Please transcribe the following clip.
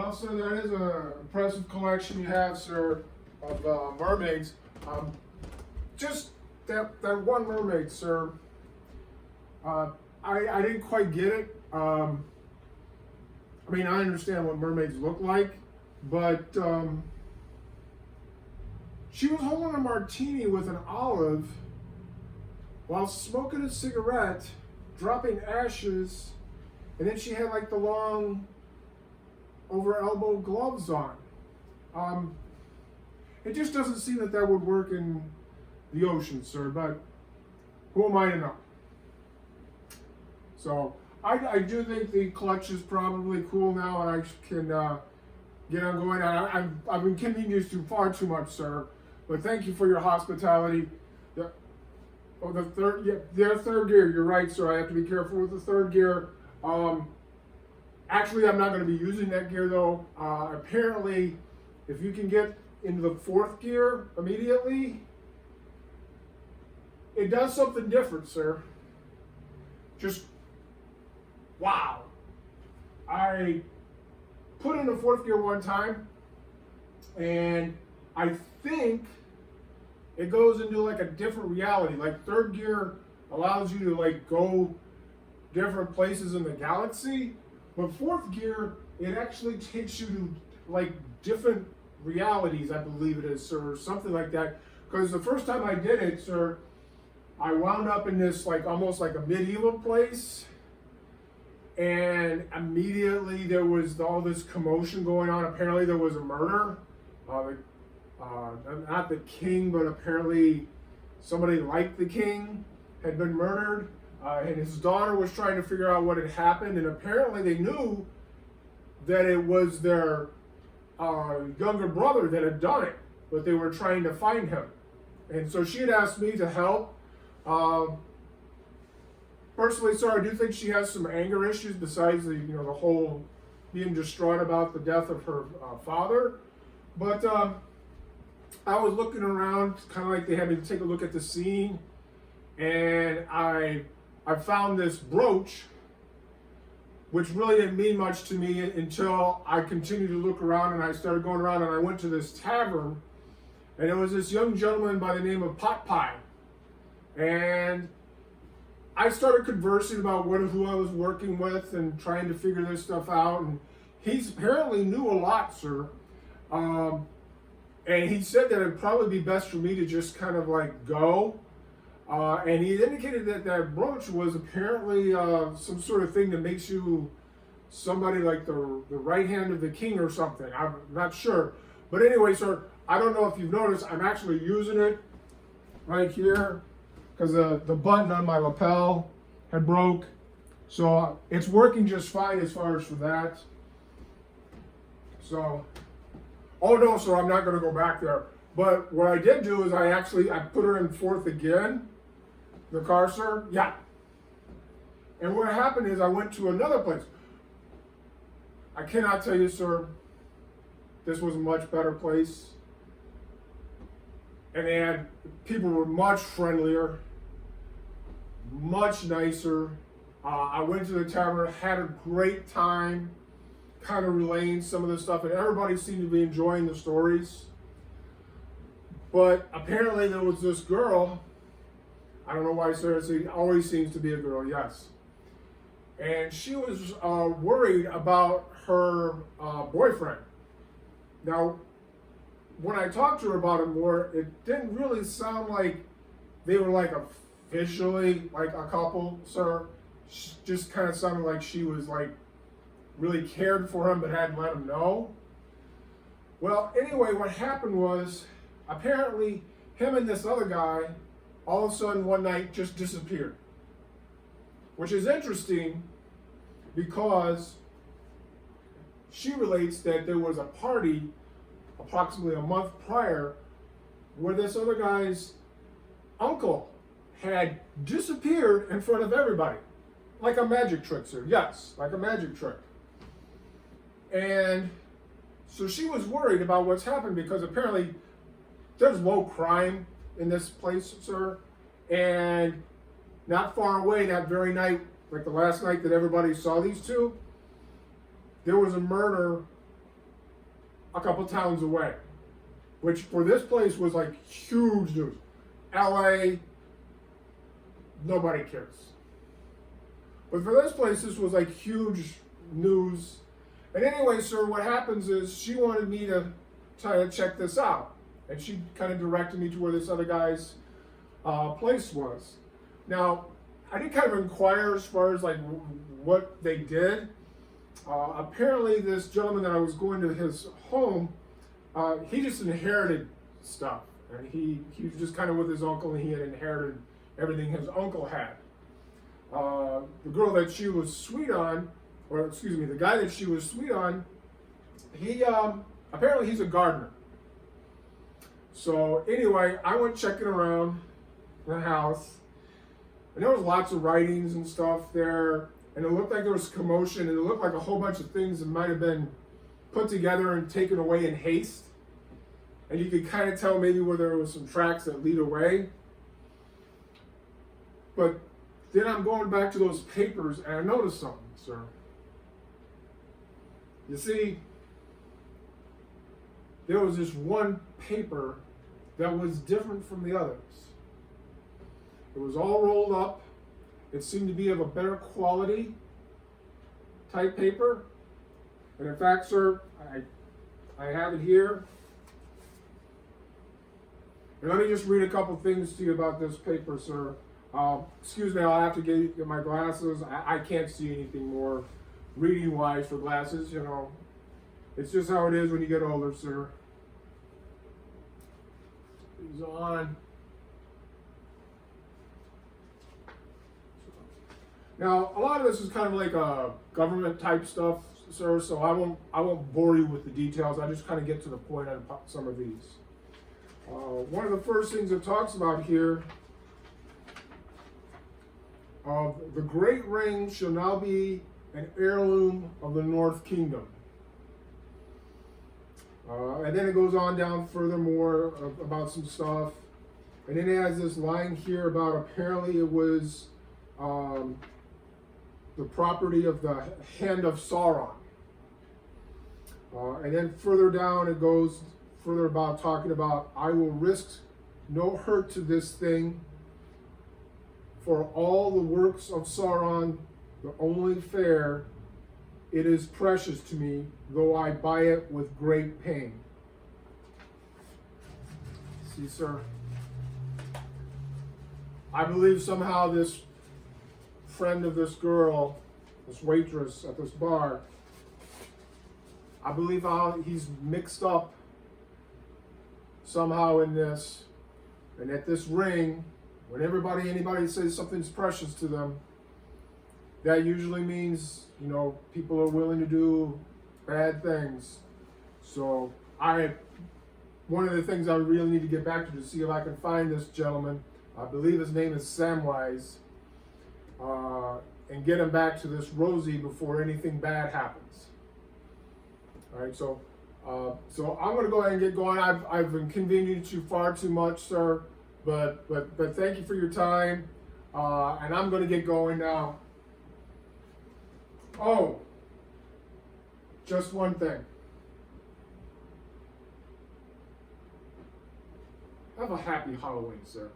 Well, sir, that is an impressive collection you have, sir, of mermaids. Just that one mermaid, sir. I didn't quite get it. I mean, I understand what mermaids look like, but she was holding a martini with an olive while smoking a cigarette, dropping ashes, and then she had like the long over elbow gloves on. It just doesn't seem that that would work in the ocean, sir, but who am I to know? So I do think the collection is probably cool now, and I can get on going. I've inconvenienced you far too much, sir, but thank you for your hospitality. The third gear, you're right, sir. I have to be careful with the third gear. Actually, I'm not going to be using that gear, though. Apparently, if you can get into the fourth gear immediately, it does something different, sir. Just, wow. I put in the fourth gear one time, and I think it goes into like a different reality. Like third gear allows you to like go different places in the galaxy. But fourth gear, it actually takes you to like different realities, I believe it is, sir, or something like that. Because the first time I did it, sir, I wound up in this like almost like a medieval place. And immediately there was all this commotion going on. Apparently there was a murder. Not the king, but apparently somebody like the king had been murdered. And his daughter was trying to figure out what had happened, and apparently they knew that it was their younger brother that had done it, but they were trying to find him. And so she had asked me to help. Personally, sir, I do think she has some anger issues besides the whole being distraught about the death of her father. But I was looking around, kind of like they had me take a look at the scene, and I found this brooch, which really didn't mean much to me until I continued to look around, and I started going around, and I went to this tavern, and it was this young gentleman by the name of Pot Pie. And I started conversing about who I was working with and trying to figure this stuff out, and he apparently knew a lot, sir. And he said that it'd probably be best for me to just kind of like go. And he indicated that that brooch was apparently some sort of thing that makes you somebody like the right hand of the king or something. I'm not sure. But anyway, sir, I don't know if you've noticed, I'm actually using it right here because the button on my lapel had broke. So it's working just fine as far as for that. So, oh no, sir, I'm not going to go back there. But what I did do is I put her in fourth again. The car, sir? Yeah. And what happened is I went to another place. I cannot tell you, sir, this was a much better place. And people were much friendlier, much nicer. I went to the tavern, had a great time, kind of relaying some of the stuff, and everybody seemed to be enjoying the stories. But apparently there was this girl. I don't know why, sir. It always seems to be a girl, yes. And she was worried about her boyfriend. Now, when I talked to her about it more, it didn't really sound like they were like officially like a couple, sir. Just kind of sounded like she was like really cared for him but hadn't let him know. Well, anyway, what happened was apparently him and this other guy all of a sudden one night just disappeared. Which is interesting because she relates that there was a party approximately a month prior where this other guy's uncle had disappeared in front of everybody. Like a magic trick, sir. Yes, like a magic trick. And so she was worried about what's happened because apparently there's low crime in this place, sir. And not far away that very night, like the last night that everybody saw these two, there was a murder a couple towns away, which for this place was like huge news. LA, nobody cares. But for this place, this was like huge news. And anyway, sir, what happens is she wanted me to try to check this out. And she kind of directed me to where this other guy's place was. Now, I did kind of inquire as far as like what they did. Apparently, this gentleman that I was going to his home, he just inherited stuff. And he was just kind of with his uncle, and he had inherited everything his uncle had. The girl that she was sweet on, or excuse me, the guy that she was sweet on, he apparently he's a gardener. So anyway, I went checking around the house, and there was lots of writings and stuff there, and it looked like there was commotion, and it looked like a whole bunch of things that might have been put together and taken away in haste. And you could kind of tell maybe where there was some tracks that lead away. But then I'm going back to those papers, and I noticed something, sir. You see, there was this one paper that was different from the others. It was all rolled up. It seemed to be of a better quality type paper. And in fact, sir, I have it here. And let me just read a couple things to you about this paper, sir. Excuse me, I'll have to get my glasses. I can't see anything more reading-wise for glasses, you know. It's just how it is when you get older, sir. He's on. Now, a lot of this is kind of like a government type stuff, sir, so I won't bore you with the details. I just kind of get to the point on some of these. One of the first things it talks about here, the great ring shall now be an heirloom of the North Kingdom. And then it goes on down furthermore about some stuff. And then it has this line here about apparently it was the property of the hand of Sauron. And then further down it goes further about talking about, I will risk no hurt to this thing, for all the works of Sauron, the only fair, it is precious to me, though I buy it with great pain. See, sir, I believe somehow this friend of this girl, this waitress at this bar, I believe how he's mixed up somehow in this, and that this ring, when anybody says something's precious to them, that usually means, you know, people are willing to do bad things. So one of the things I really need to get back to see if I can find this gentleman. I believe his name is Samwise, and get him back to this Rosie before anything bad happens. All right, so I'm going to go ahead and get going. I've inconvenienced you far too much, sir, but thank you for your time, and I'm going to get going now. Oh, just one thing. Have a happy Halloween, sir.